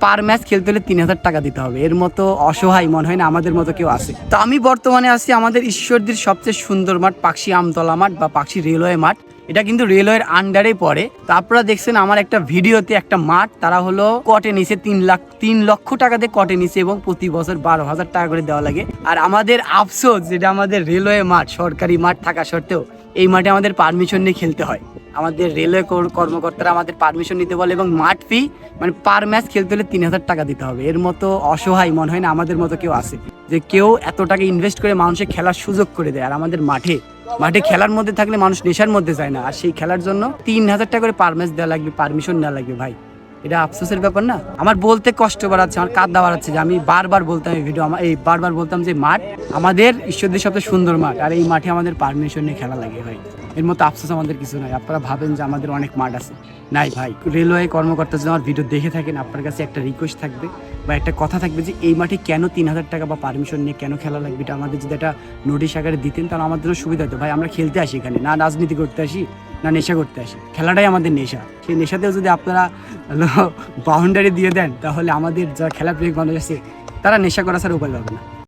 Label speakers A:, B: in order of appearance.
A: পার match খেলতে হলে 3,000 টাকা দিতে হবে। এর মতো অসহায় মনে হয় না আমাদের মতো কেউ আছে। তো আমি বর্তমানে আছি আমাদের ঈশ্বরদীর সবচেয়ে সুন্দর মাঠ পাকশি আমতলা মাঠ বা পাকশি রেলওয়ে মাঠ। এটা কিন্তু রেলওয়ের আন্ডারে পড়ে। তো আপনারা দেখছেন আমার একটা ভিডিওতে একটা মাঠ তারা হলো কটে নিছে 3 লক্ষ টাকা দিয়ে কটে নিছে এবং প্রতি বছর 12,000 টাকা করে দেওয়া লাগে। আর আমাদের আফসোস যেটা আমাদের রেলওয়ে মাঠ সরকারি মাঠ থাকা সত্ত্বেও এই মাঠে আমাদের পারমিশন নিয়ে খেলতে হয়। আমাদের রেলওয়ে কর্মকর্তারা আমাদের পারমিশন নিতে বলে এবং মাঠ ফি মানে পার ম্যাচ খেলতে হলে 3,000 টাকা দিতে হবে। এর মতো অসহায় মনে হয় না আমাদের মতো কেউ আছে যে কেউ এত টাকা ইনভেস্ট করে মানুষের খেলার সুযোগ করে দেয়। আর আমাদের মাঠে খেলার মধ্যে থাকলে মানুষ নেশার মধ্যে যায় না, আর সেই খেলার জন্য 3,000 টাকা করে পার ম্যাচ দেওয়া লাগবে, পারমিশন নেওয়া লাগবে। ভাই এটা আফসোসের ব্যাপার না? আমার বলতে কষ্ট বাড়াচ্ছে, আমার কাঁদা বাড়াচ্ছে যে আমি বারবার বলতাম এই ভিডিও বারবার বলতাম যে মাঠ আমাদের ঈশ্বরদের সবচেয়ে সুন্দর মাঠ, আর এই মাঠে আমাদের পারমিশন নিয়ে খেলা লাগে। ভাই এর মতো আফসোস আমাদের কিছু নাই। আপনারা ভাবেন যে আমাদের অনেক মাঠ আছে, নাই ভাই। রেলওয়ে কর্মকর্তা যদি আমার ভিডিও দেখে থাকেন, আপনার কাছে একটা রিকোয়েস্ট থাকবে বা একটা কথা থাকবে যে এই মাঠে কেন 3,000 টাকা বা পারমিশন নিয়ে কেন খেলা লাগবে, এটা আমাদের যদি একটা নোটিশ আকারে দিতেন তাহলে আমাদেরও সুবিধা হতো। ভাই আমরা খেলতে আসি এখানে, না রাজনীতি করতে আসি না নেশা করতে আসি, খেলাটাই আমাদের নেশা। সেই নেশাতেও যদি আপনারা বাউন্ডারি দিয়ে দেন তাহলে আমাদের যারা খেলাপ্রেমিক মানুষ আছে তারা নেশা করা ছাড়া উপায় পাবে না।